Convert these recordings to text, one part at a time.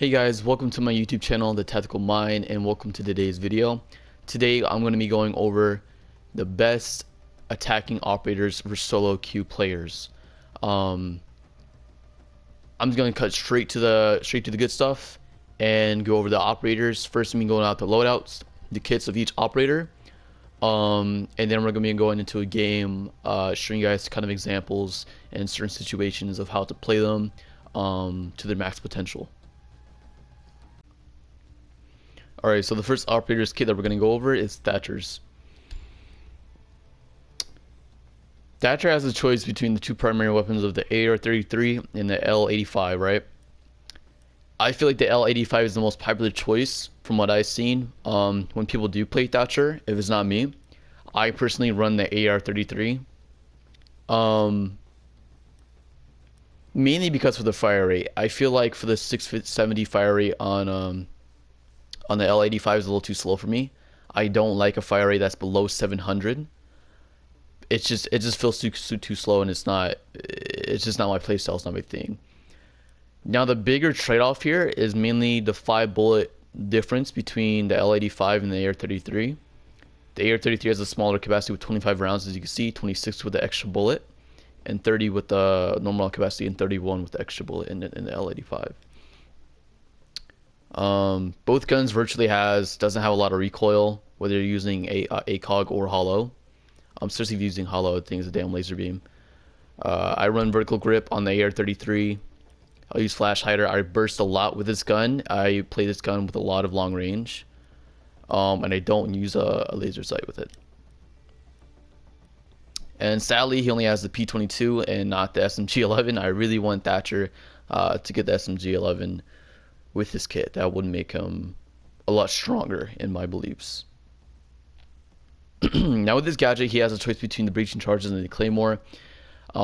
Hey guys, welcome to my YouTube channel, The Tactical Mind, and welcome to today's video. Today I'm going to be going over the best attacking operators for solo queue players. I'm just going to cut straight to the good stuff and go over the operators. First, I'm going out the loadouts, the kits of each operator, and then we're going to be going into a game, showing you guys kind of examples and certain situations of how to play them to their max potential. Alright, so the first operator's kit that we're going to go over is Thatcher's. Thatcher has a choice between the two primary weapons of the AR-33 and the L-85, right? I feel like the L-85 is the most popular choice from what I've seen when people do play Thatcher, if it's not me. I personally run the AR-33. Mainly because of the fire rate. I feel like for the 670 fire rate on the L85 is a little too slow for me. I don't like a fire rate that's below 700. It just feels too slow, and it's just not my playstyle. It's not my thing. Now the bigger trade-off here is mainly the 5 bullet difference between the L85 and the AR-33. The AR-33 has a smaller capacity with 25 rounds, as you can see, 26 with the extra bullet, and 30 with the normal capacity, and 31 with the extra bullet in the L85. Both guns virtually doesn't have a lot of recoil, whether you're using ACOG or hollow. Especially if you're using hollow, I think it's a damn laser beam. I run vertical grip on the AR-33. I'll use flash hider. I burst a lot with this gun. I play this gun with a lot of long range, and I don't use a laser sight with it. And sadly, he only has the P22 and not the SMG11. I really want Thatcher to get the SMG11 with this kit. That would make him a lot stronger in my beliefs. Now with this gadget, he has a choice between the breaching charges and the claymore. A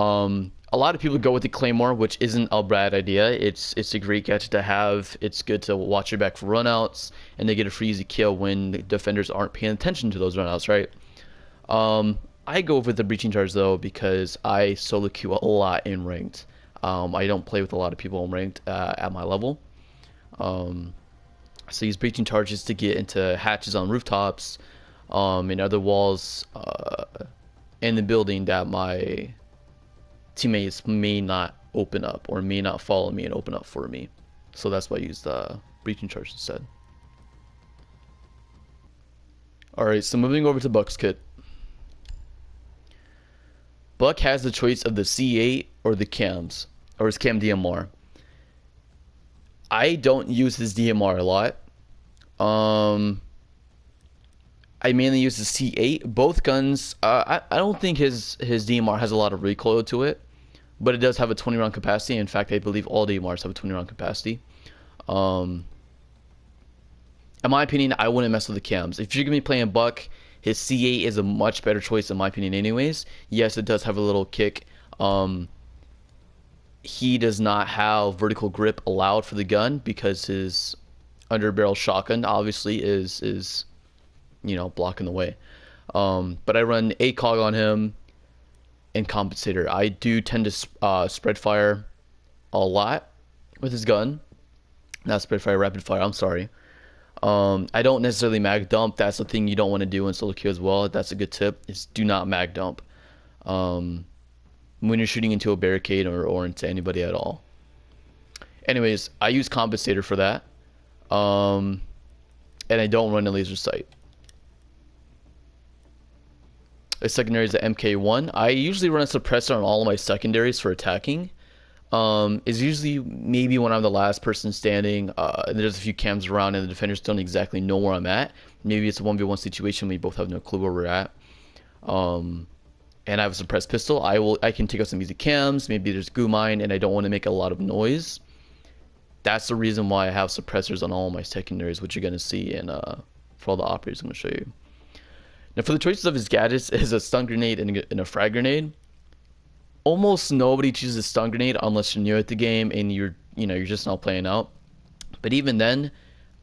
lot of people go with the claymore, which isn't a bad idea. It's a great gadget to have. It's good to watch your back for runouts, and they get a free easy kill when the defenders aren't paying attention to those runouts, right? I go with the breaching charge though because I solo queue a lot in ranked. I don't play with a lot of people in ranked at my level. So use breaching charges to get into hatches on rooftops, and other walls in the building that my teammates may not open up or may not follow me and open up for me. So that's why I use the breaching charge instead. Alright, so moving over to Buck's kit. Buck has the choice of the C8 or the cams, or his cam DMR. I don't use his DMR a lot. I mainly use the C8. Both guns, I don't think his DMR has a lot of recoil to it, but it does have a 20 round capacity. In fact, I believe all DMRs have a 20 round capacity. In my opinion, I wouldn't mess with the cams. If you're gonna be playing Buck, his C8 is a much better choice in my opinion anyways. Yes, it does have a little kick. He does not have vertical grip allowed for the gun because his underbarrel shotgun obviously is blocking the way. But I run ACOG on him and compensator. I do tend to spread fire a lot with his gun. Not spread fire, rapid fire, I'm sorry. I don't necessarily mag dump. That's the thing you don't want to do in solo queue as well. That's a good tip, is do not mag dump when you're shooting into a barricade or into anybody at all. Anyways, I use compensator for that, and I don't run a laser sight. A secondary is the MK1. I usually run a suppressor on all of my secondaries for attacking. It's usually maybe when I'm the last person standing, and there's a few cams around and the defenders don't exactly know where I'm at. Maybe it's a 1v1 situation, we both have no clue where we're at. And I have a suppressed pistol. I can take out some easy cams. Maybe there's goo mine, and I don't want to make a lot of noise. That's the reason why I have suppressors on all my secondaries, which you're gonna see in for all the operators I'm gonna show you. Now for the choices of his gadgets is a stun grenade and a frag grenade. Almost nobody chooses a stun grenade unless you're new at the game and you're just not playing out. But even then,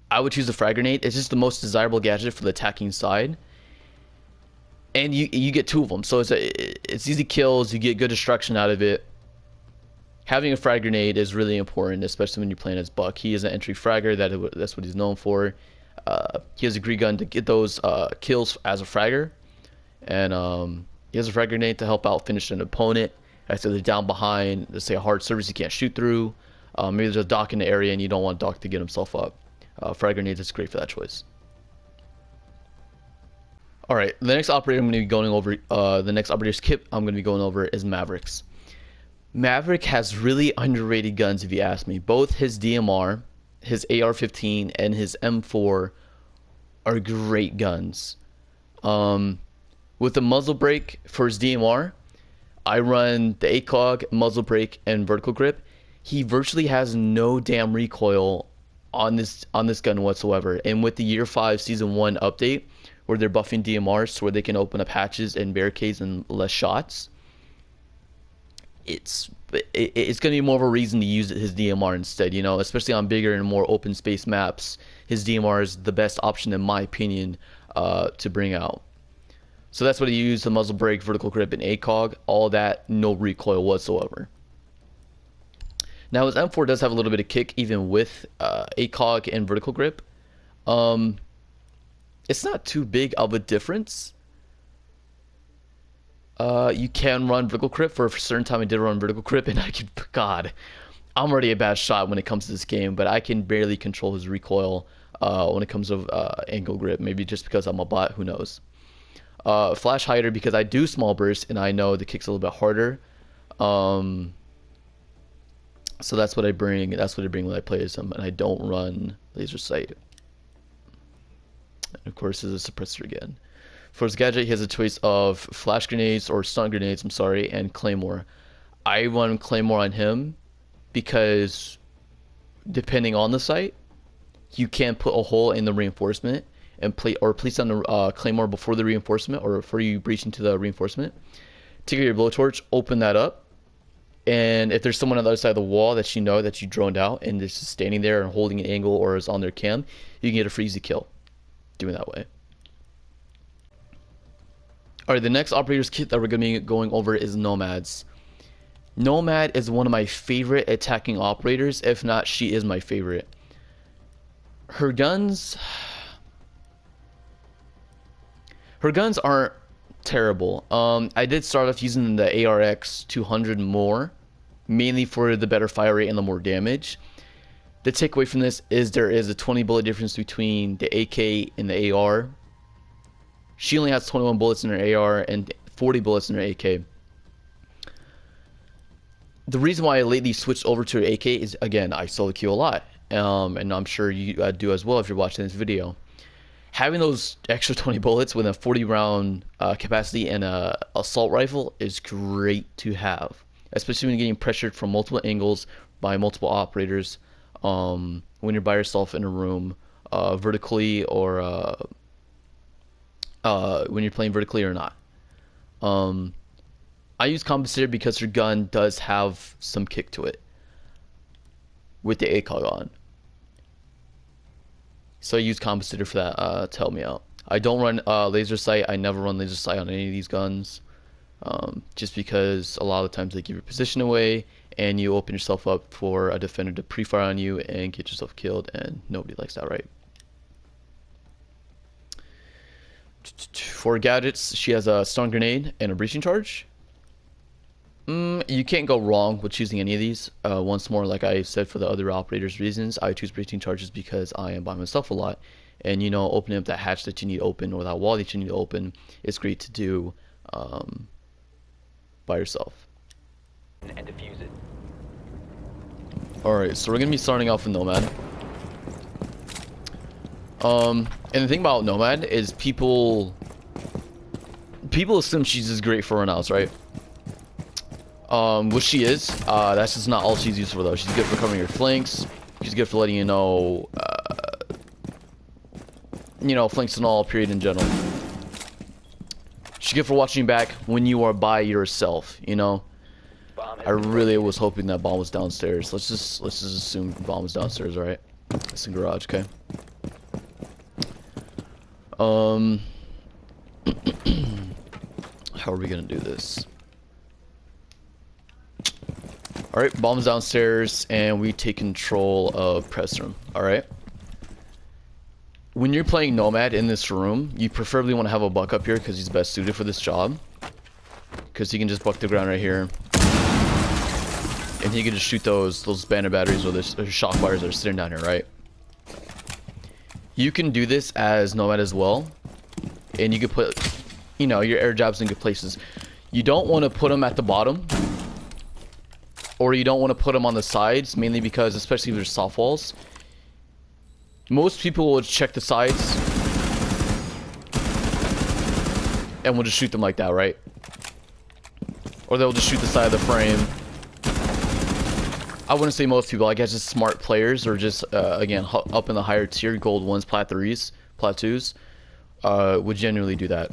I would choose a frag grenade. It's just the most desirable gadget for the attacking side. And you get 2 of them, so it's easy kills. You get good destruction out of it. having a frag grenade is really important, especially when you're playing as Buck. He is an entry fragger. That's what he's known for. He has a green gun to get those kills as a fragger, and he has a frag grenade to help out finish an opponent. If they're down behind, let's say a hard surface you can't shoot through. Maybe there's a dock in the area and you don't want Doc to get himself up. Frag grenades is great for that choice. Alright, the next operator I'm going to be going over, the next operator's kit I'm going to be going over is Mavericks. Maverick has really underrated guns if you ask me. Both his DMR, his AR-15, and his M4 are great guns. With the muzzle brake for his DMR, I run the ACOG, muzzle brake, and vertical grip. He virtually has no damn recoil on this gun whatsoever. And with the Year 5 Season 1 update, where they're buffing DMRs to where they can open up hatches and barricades and less shots, it's going to be more of a reason to use his DMR instead, you know, especially on bigger and more open space maps. His DMR is the best option in my opinion to bring out. So that's what he used: the muzzle brake, vertical grip, and ACOG. All that, no recoil whatsoever. Now his M4 does have a little bit of kick even with ACOG and vertical grip. It's not too big of a difference. You can run vertical grip. For a certain time I did run vertical grip, and I could, God, I'm already a bad shot when it comes to this game, but I can barely control his recoil when it comes to angle grip. Maybe just because I'm a bot, who knows. Flash hider, because I do small burst and I know the kick's a little bit harder. So that's what I bring. That's what I bring when I play as him, and I don't run laser sight. And of course, there's a suppressor again. For his gadget, he has a choice of flash grenades or stun grenades. I'm sorry, and Claymore. I run Claymore on him because depending on the site, you can put a hole in the reinforcement and place on the Claymore before the reinforcement, or before you breach into the reinforcement. Take your blowtorch, open that up, and if there's someone on the other side of the wall that you know that you droned out and they're just standing there and holding an angle or is on their cam, you can get a free easy kill doing that way. Alright, the next operator's kit that we're going to be going over is Nomads. Nomad is one of my favorite attacking operators, if not she is my favorite. Her guns aren't terrible. I did start off using the ARX 200 more, mainly for the better fire rate and the more damage. The takeaway from this is there is a 20 bullet difference between the AK and the AR. She only has 21 bullets in her AR and 40 bullets in her AK. The reason why I lately switched over to her AK is, again, I solo queue a lot, and I'm sure you do as well if you're watching this video. Having those extra 20 bullets with a 40 round capacity and a assault rifle is great to have, especially when you're getting pressured from multiple angles by multiple operators, when you're by yourself in a room, vertically, or when you're playing vertically or not. I use Compensator because her gun does have some kick to it with the ACOG on. So I use Compensator for that to help me out. I don't run laser sight. I never run laser sight on any of these guns, just because a lot of the times they give your position away and you open yourself up for a defender to pre-fire on you and get yourself killed, and nobody likes that, right? For gadgets, she has a stun grenade and a breaching charge. You can't go wrong with choosing any of these. Once more, like I said, for the other operators' reasons, I choose breaching charges because I am by myself a lot, and you know, opening up that hatch that you need open or that wall that you need to open is great to do by yourself. And defuse it. Alright, so we're gonna be starting off with Nomad. And the thing about Nomad is people assume she's just great for run-outs, right? Which she is. That's just not all she's used for, though. She's good for covering your flanks. She's good for letting you know, flanks and all, period, in general. She's good for watching back when you are by yourself, you know? I really was hoping that bomb was downstairs. Let's just assume bomb was downstairs, alright? It's in garage, okay? How are we gonna do this? All right, bombs downstairs, and we take control of press room. All right. When you're playing Nomad in this room, you preferably want to have a buck up here because he's best suited for this job. Because he can just buck the ground right here, and he can just shoot those banner batteries or the shock wires that are sitting down here, right? You can do this as Nomad as well, and you can put, you know, your air jabs in good places. You don't want to put them at the bottom, or you don't want to put them on the sides, mainly because, especially if there's soft walls, most people will check the sides and will just shoot them like that, right? Or they'll just shoot the side of the frame. I wouldn't say most people. I guess just smart players, or just again up in the higher tier, gold 1s, plat 3s, plat 2s, would generally do that.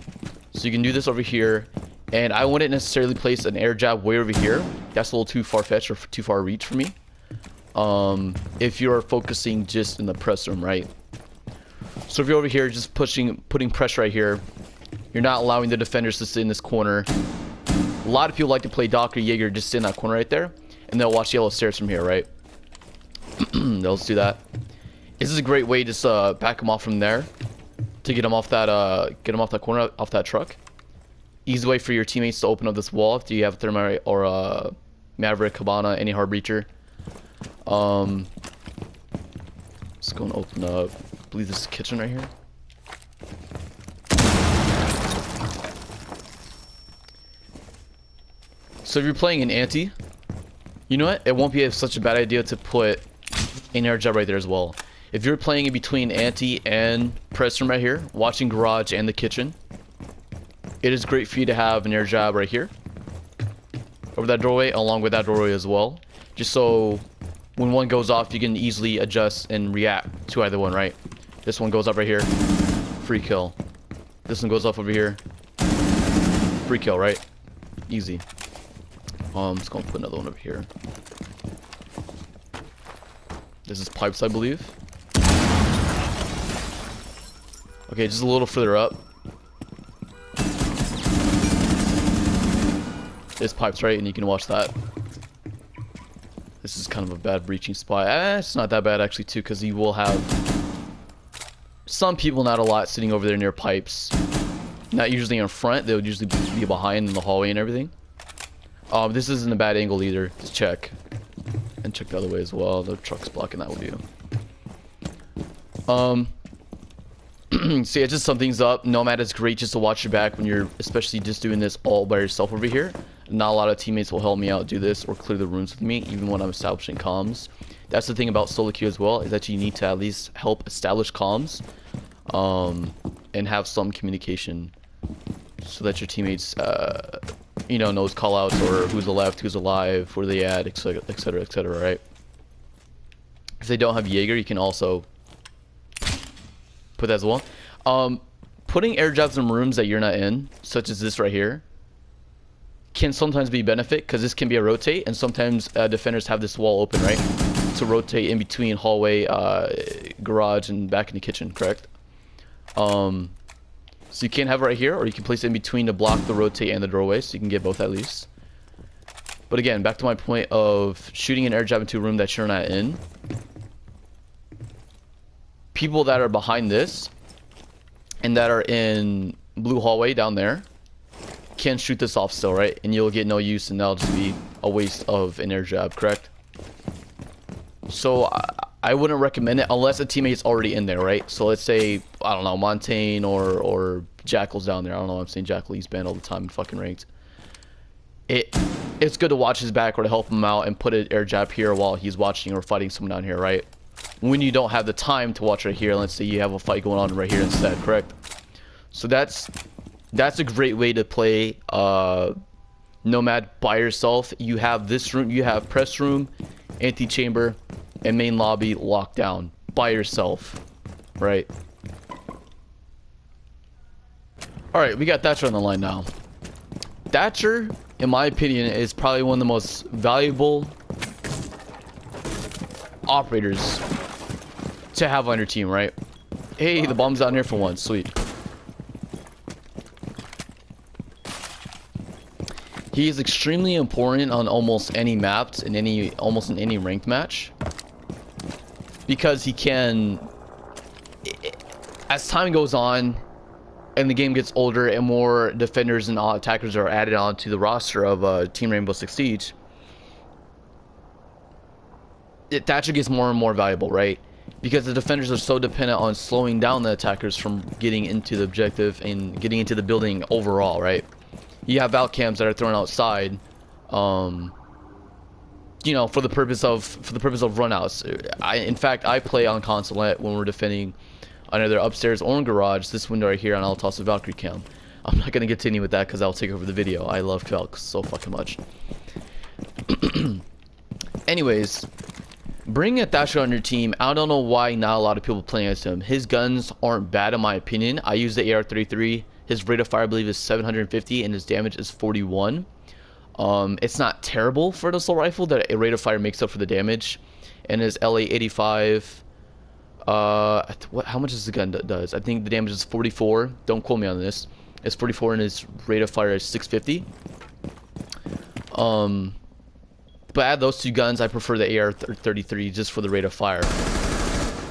So you can do this over here, and I wouldn't necessarily place an air jab way over here. That's a little too far-fetched or too far reach for me. If you're focusing just in the press room, right? So if you're over here just putting pressure right here, you're not allowing the defenders to sit in this corner. A lot of people like to play Docker Jaeger just sit in that corner right there, and they'll watch yellow stairs from here, right? They'll just do that. This is a great way to just back them off from there to get them off that corner, off that truck. Easy way for your teammates to open up this wall if you have Thermite or Maverick, Cabana, any hard breacher. Let's go and open up. I believe this is the kitchen right here. So if you're playing an anti, you know what? It won't be such a bad idea to put an air jab right there as well. If you're playing in between anti and press room right here, watching garage and the kitchen, it is great for you to have an air jab right here over that doorway, along with that doorway as well. Just so when one goes off, you can easily adjust and react to either one, right? This one goes up right here, free kill. This one goes off over here, free kill, right? Easy. I'm just gonna put another one over here. This is pipes, I believe. Okay, just a little further up. It's pipes, right? And you can watch that. This is kind of a bad breaching spot. It's not that bad actually too, because you will have some people, not a lot, sitting over there near pipes. Not usually in front. They would usually be behind in the hallway and everything. This isn't a bad angle either. Just check. And check the other way as well. The truck's blocking that view. So yeah, just sum things up. Nomad is great just to watch your back when you're especially just doing this all by yourself over here. Not a lot of teammates will help me out do this or clear the rooms with me, even when I'm establishing comms. That's the thing about solo queue as well, is that you need to at least help establish comms, and have some communication so that your teammates you know, knows callouts or who's left, who's alive, where they at, etc, etc, right? If they don't have Jaeger, you can also put that as well. Putting air jabs in rooms that you're not in, such as this right here, can sometimes be a benefit, because this can be a rotate, and sometimes defenders have this wall open, right, to rotate in between hallway, garage, and back in the kitchen, correct? So you can have it right here, or you can place it in between to block the rotate and the doorway, so you can get both at least. But again, back to my point of shooting an air jab into a room that you're not in. People that are behind this and that are in blue hallway down there can shoot this off still, right? And you'll get no use, and that'll just be a waste of an air jab, correct? So I wouldn't recommend it unless a teammate's already in there, right? So let's say, I don't know, Montaigne or Jackal's down there. I don't know, I'm saying Jackal, he's banned all the time in fucking ranked. It's good to watch his back or to help him out and put an air jab here while he's watching or fighting someone down here, right? When you don't have the time to watch right here, let's say you have a fight going on right here instead, correct? So that's a great way to play Nomad by yourself. You have this room, you have press room, antechamber, and main lobby locked down by yourself, right? Alright, we got Thatcher on the line now. Thatcher, in my opinion, is probably one of the most valuable operators to have on your team, right? Hey, the bomb's down here for once, sweet. He is extremely important on almost any maps in almost in any ranked match, because he can, as time goes on and the game gets older and more defenders and attackers are added onto the roster of Team Rainbow Six Siege, Thatcher gets more and more valuable, right? Because the defenders are so dependent on slowing down the attackers from getting into the objective and getting into the building overall, right? You have Valcams that are thrown outside, you know, for the purpose of runouts. In fact, I play on console when we're defending either upstairs or in garage. This window right here, and I'll toss a Valkyrie cam. I'm not gonna continue with that because I'll take over the video. I love Valk so fucking much. Anyways, bringing a Thatcher on your team, I don't know why not a lot of people playing as him. His guns aren't bad in my opinion. I use the AR-33. His rate of fire, I believe, is 750, and his damage is 41. It's not terrible for an assault rifle that a rate of fire makes up for the damage. And his LA-85, how much is the gun does? I think the damage is 44. Don't quote me on this. It's 44, and his rate of fire is 650. But add those two guns, I prefer the AR-33 just for the rate of fire.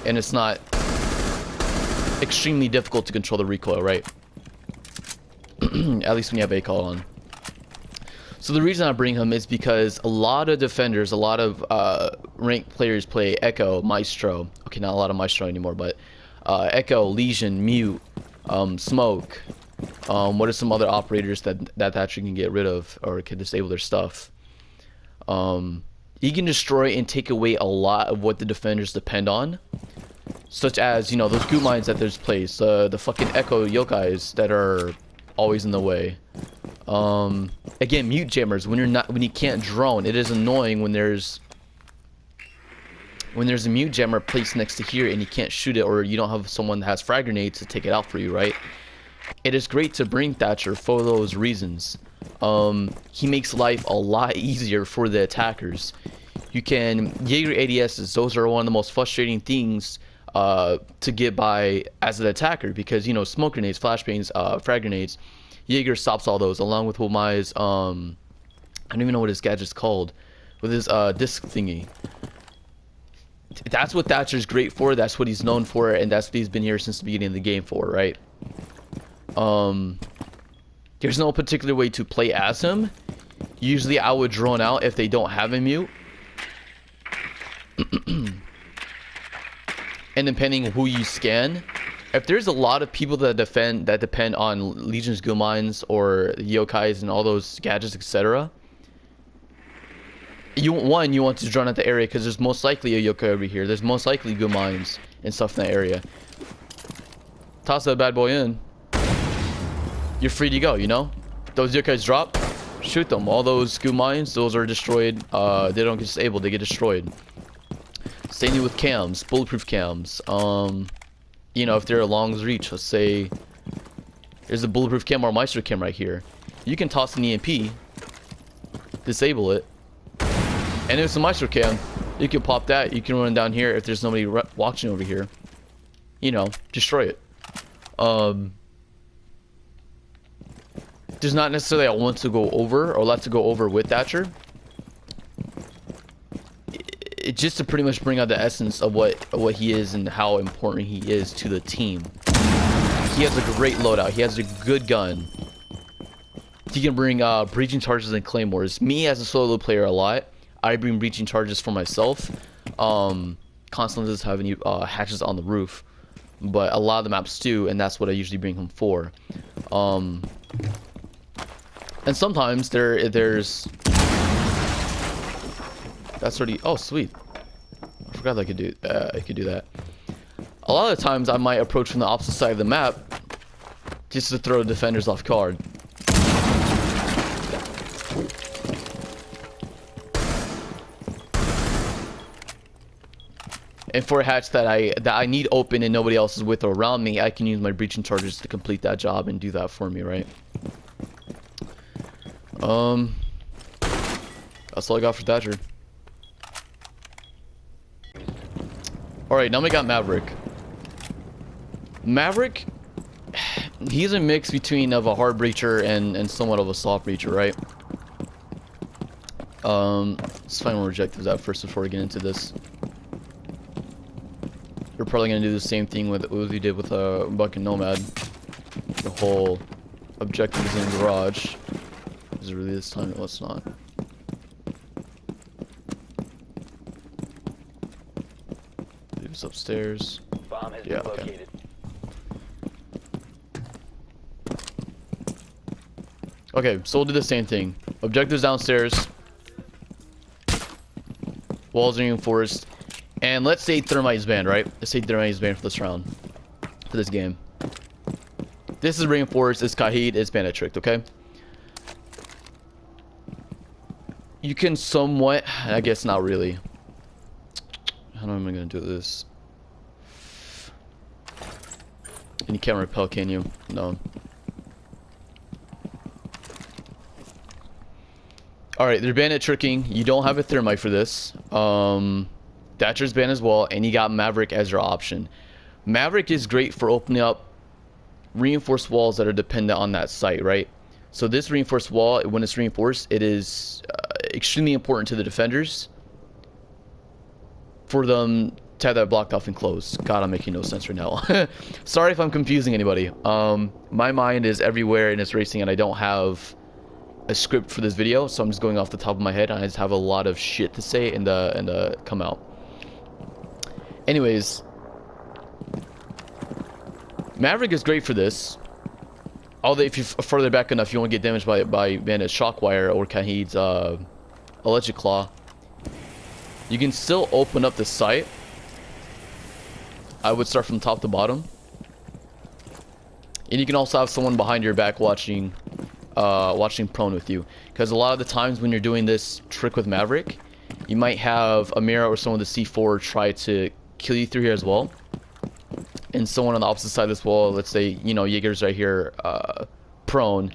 And it's not extremely difficult to control the recoil, right? At least when you have ACOL on. So the reason I bring him is because a lot of defenders, a lot of ranked players play Echo, Maestro. Okay, not a lot of Maestro anymore, but Echo, Legion, Mute, Smoke. What are some other operators that actually can get rid of or can disable their stuff? He can destroy and take away a lot of what the defenders depend on, such as, you know, those goo mines that there's placed, the fucking Echo yokais that are always in the way. Again, mute jammers, when you can't drone. It is annoying when there's a mute jammer placed next to here and you can't shoot it, or you don't have someone that has frag grenades to take it out for you, right? It is great to bring Thatcher for those reasons. He makes life a lot easier for the attackers. You can Jaeger ADSs. Those are one of the most frustrating things to get by as an attacker, because, you know, smoke grenades, flashbangs, frag grenades. Jaeger stops all those, along with Homai's, I don't even know what his gadget's called, with his disc thingy. That's what Thatcher's great for. That's what he's known for, and that's what he's been here since the beginning of the game for, right? There's no particular way to play as him. Usually I would drone out if they don't have a mute. And depending who you scan, if there's a lot of people that depend on Legion's goo mines or yokais and all those gadgets, etc., you want to drone out the area because there's most likely a yokai over here. There's most likely goo mines and stuff in that area. Toss that bad boy in. You're free to go, you know? Those yokais drop, shoot them. All those goo mines, those are destroyed. They don't get disabled, they get destroyed. Same thing with cams, bulletproof cams. You know, if they're a long reach, let's say there's a bulletproof cam or Maestro cam right here. You can toss an EMP, disable it, and if it's a Maestro cam, you can pop that. You can run down here if there's nobody watching over here. You know, destroy it. There's not necessarily a want to go over or let to go over with Thatcher. It's just to pretty much bring out the essence of what he is and how important he is to the team. He has a great loadout. He has a good gun. He can bring breaching charges and claymores. Me as a solo player a lot, I bring breaching charges for myself. Constantly doesn't have any hatches on the roof, but a lot of the maps do, and that's what I usually bring him for. And sometimes there's that's already, oh sweet, I forgot I could do that. A lot of times I might approach from the opposite side of the map just to throw defenders off guard. And for a hatch that I need open and nobody else is with or around me, I can use my breaching charges to complete that job and do that for me, right? That's all I got for Thatcher. Alright, now we got Maverick. Maverick, he's a mix between of a hard breacher and somewhat of a soft breacher, right? Let's find more objectives out first before we get into this. We're probably gonna do the same thing with what we did with Buck and Nomad. The whole objectives in garage. Is it really this time? No, it's not. It was upstairs. Bomb has Yeah, been okay. located. Okay, so we'll do the same thing. Objectives downstairs. Walls are reinforced. And let's say Thermite is banned, right? Let's say Thermite is banned for this round. For this game. This is reinforced, it's Kaid, it's Bandit Tricked, okay? You can somewhat, I guess not really. How am I gonna do this? And you can't repel, can you? No. Alright, they're Bandit Tricking. You don't have a Thermite for this. Thatcher's banned as well, and you got Maverick as your option. Maverick is great for opening up reinforced walls that are dependent on that site, right? So this reinforced wall, when it's reinforced, it is extremely important to the defenders for them to have that blocked off and closed. God, I'm making no sense right now. Sorry if I'm confusing anybody. My mind is everywhere and it's racing, and I don't have a script for this video, so I'm just going off the top of my head, and I just have a lot of shit to say and come out. Anyways, Maverick is great for this. Although if you're further back enough, you won't get damaged by Bandit's Shockwire or Kaid's Electric Claw. You can still open up the site. I would start from top to bottom. And you can also have someone behind your back watching prone with you. Because a lot of the times when you're doing this trick with Maverick, you might have Amira or someone with the C4 try to kill you through here as well. And someone on the opposite side of this wall, let's say, you know, Jaeger's right here, prone.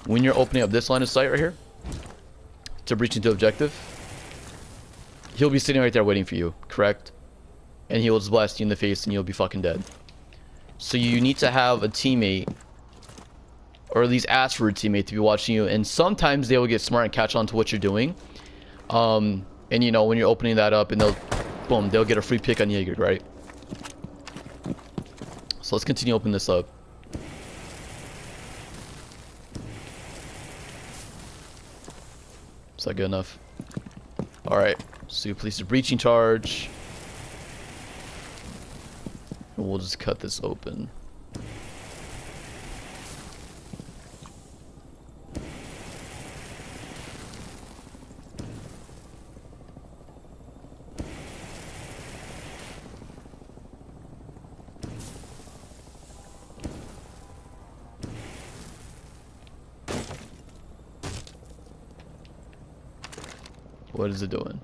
When you're opening up this line of sight right here to breach into objective, he'll be sitting right there waiting for you, correct? And he will just blast you in the face and you'll be fucking dead. So you need to have a teammate, or at least ask for a teammate to be watching you, and sometimes they will get smart and catch on to what you're doing. And you know, when you're opening that up, and they'll get a free pick on Jaeger, right? So let's continue opening this up. Is that good enough? Alright, so you place a breaching charge. And we'll just cut this open. What is it doing?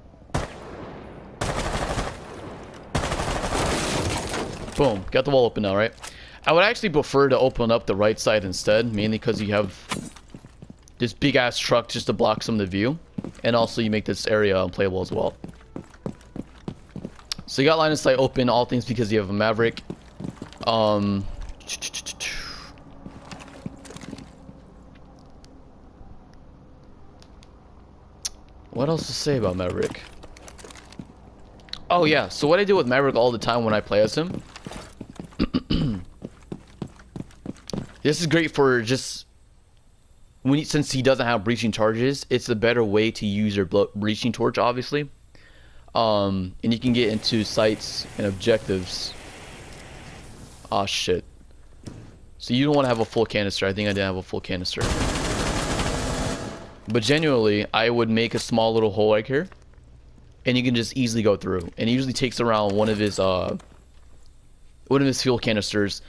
Boom. Got the wall open now, right? I would actually prefer to open up the right side instead, mainly because you have this big ass truck just to block some of the view. And also you make this area unplayable as well. So you got line of sight open, all things because you have a Maverick. What else to say about Maverick? Oh yeah, so what I do with Maverick all the time when I play as him. This is great for just since he doesn't have breaching charges, it's a better way to use your breaching torch, obviously. And you can get into sites and objectives. Ah, shit. So you don't want to have a full canister. I think I didn't have a full canister. But genuinely, I would make a small little hole right here, and you can just easily go through. And he usually takes around one of his fuel canisters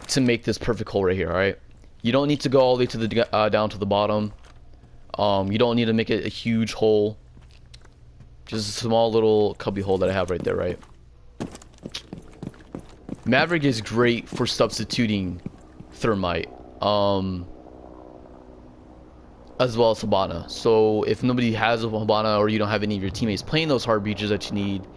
to make this perfect hole right here. All right, you don't need to go all the way to the down to the bottom. You don't need to make it a huge hole. Just a small little cubby hole that I have right there. Right. Maverick is great for substituting Thermite. As well as Hibana. So if nobody has a Hibana, or you don't have any of your teammates playing those hard breaches that you need,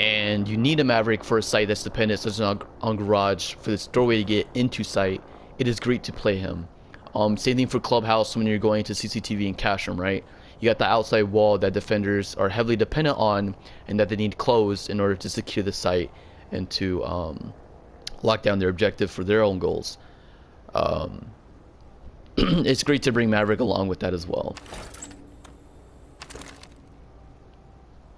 and you need a Maverick for a site that's dependent, such as on garage, for this doorway to get into site, it is great to play him. Same thing for Clubhouse when you're going to CCTV and cash room, right? you got the outside wall that defenders are heavily dependent on and that they need closed in order to secure the site and to lock down their objective for their own goals. It's great to bring Maverick along with that as well.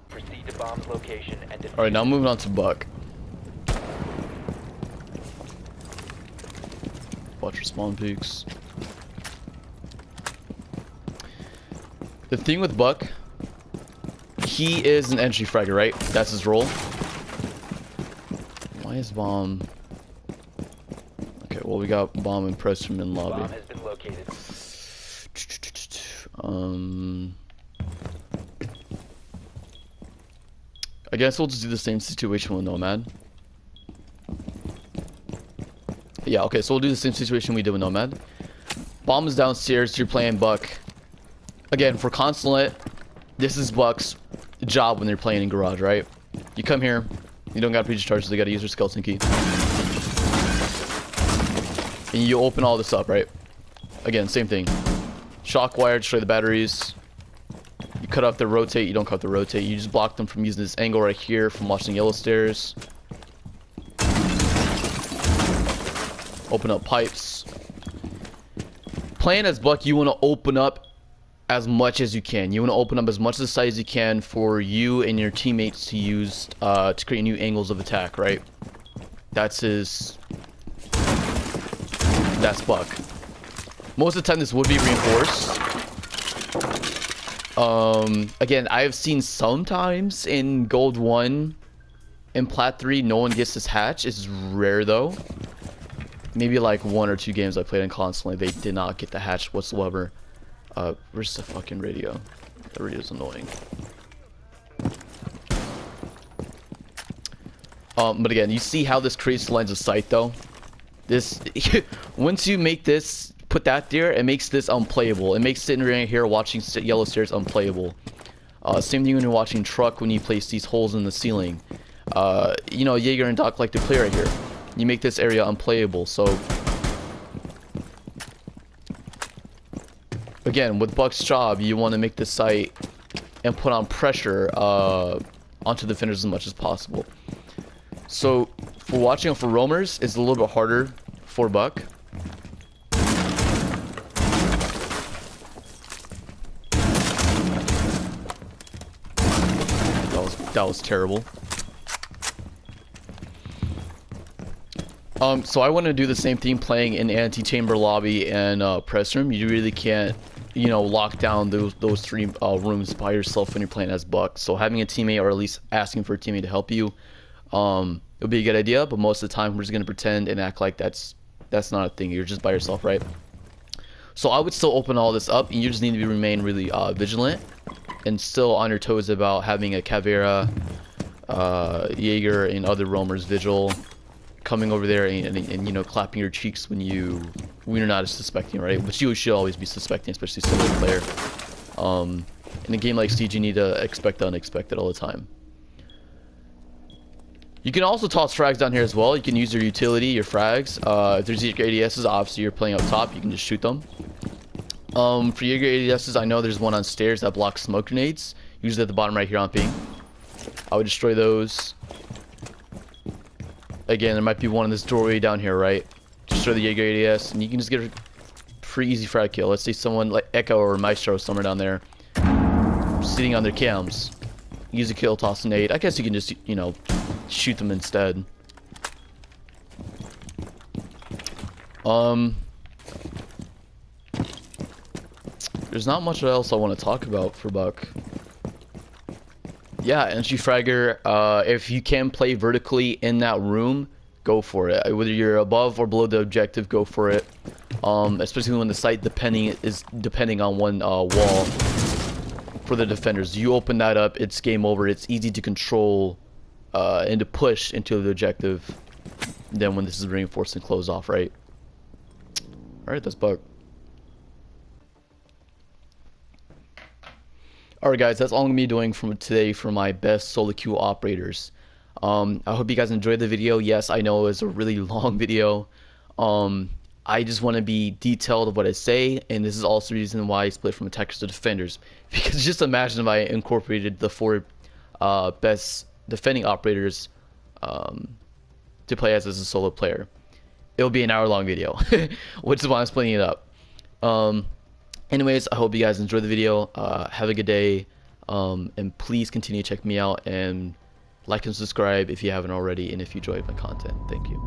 Proceed to bomb's location and defuse. Alright, now moving on to Buck. Watch for spawn peaks. The thing with Buck, he is an entry fragger, right? That's his role. Why is bomb? Okay, well we got bomb and press from in lobby. Bomb has been located. I guess we'll just do the same situation with Nomad. Yeah, okay, so we'll do the same situation we did with Nomad. Bomb is downstairs, you're playing Buck. Again, for Consulate, this is Buck's job when they're playing in Garage, right? You come here, you don't got breach charges, they gotta use their skeleton key. And you open all this up, right? Again, same thing. Shock wire, destroy the batteries. You cut off the rotate, you don't cut the rotate. You just block them from using this angle right here from watching yellow stairs. Open up pipes. Playing as Buck, you want to open up as much as you can. You want to open up as much of the site as you can for you and your teammates to use to create new angles of attack, right? That's Buck. Most of the time this would be reinforced. Again, I've seen sometimes in Gold 1 and Plat 3 no one gets this hatch. It's rare though. Maybe like 1 or 2 games I played in constantly, they did not get the hatch whatsoever. Where's the fucking radio? The radio's annoying. But again, you see how this creates lines of sight though? This, once you make this, put that there, it makes this unplayable. It makes sitting right here watching yellow stairs unplayable. Same thing when you're watching Truck, when you place these holes in the ceiling. You know, Jaeger and Doc like to play right here. You make this area unplayable, so... Again, with Buck's job, you want to make this site and put on pressure onto the defenders as much as possible. So, for watching for roamers, it's a little bit harder for Buck. That was terrible. So I want to do the same thing playing in anti-chamber lobby and press room. You really can't, you know, lock down those 3 rooms by yourself when you're playing as Buck. So having a teammate, or at least asking for a teammate to help you, it would be a good idea. But most of the time, we're just gonna pretend and act like that's not a thing. You're just by yourself, right? So I would still open all this up, and you just need to remain really vigilant and still on your toes about having a Caveira, Jaeger, and other roamers vigil coming over there and you know, clapping your cheeks when you're not suspecting, right? But you should always be suspecting, especially solo player. In a game like Siege, you need to expect the unexpected all the time. You can also toss frags down here as well. You can use your utility, your frags. If there's Jaeger ADSs, obviously you're playing up top, you can just shoot them. For Jaeger ADSs, I know there's one on stairs that blocks smoke grenades. Usually at the bottom right here on ping. I would destroy those. Again, there might be one in this doorway down here, right? Destroy the Jaeger ADS, and you can just get a pretty easy frag kill. Let's say someone like Echo or Maestro somewhere down there, sitting on their cams. Use a kill, toss a nade. I guess you can just, you know, shoot them instead. There's not much else I want to talk about for Buck. Yeah, entry fragger, if you can play vertically in that room, go for it. Whether you're above or below the objective, go for it. Especially when the site is depending on one wall for the defenders. You open that up, it's game over. It's easy to control and to push into the objective than when this is reinforced and closed off, right? Alright, that's Buck. Alright guys, that's all I'm going to be doing from today for my best solo queue operators. I hope you guys enjoyed the video. Yes, I know it was a really long video. I just want to be detailed of what I say, and this is also the reason why I split from attackers to defenders. Because just imagine if I incorporated the four best defending operators to play as a solo player. It'll be an hour-long video, which is why I'm splitting it up. Anyways, I hope you guys enjoyed the video. Have a good day, and please continue to check me out and like and subscribe if you haven't already, and if you enjoyed my content. Thank you.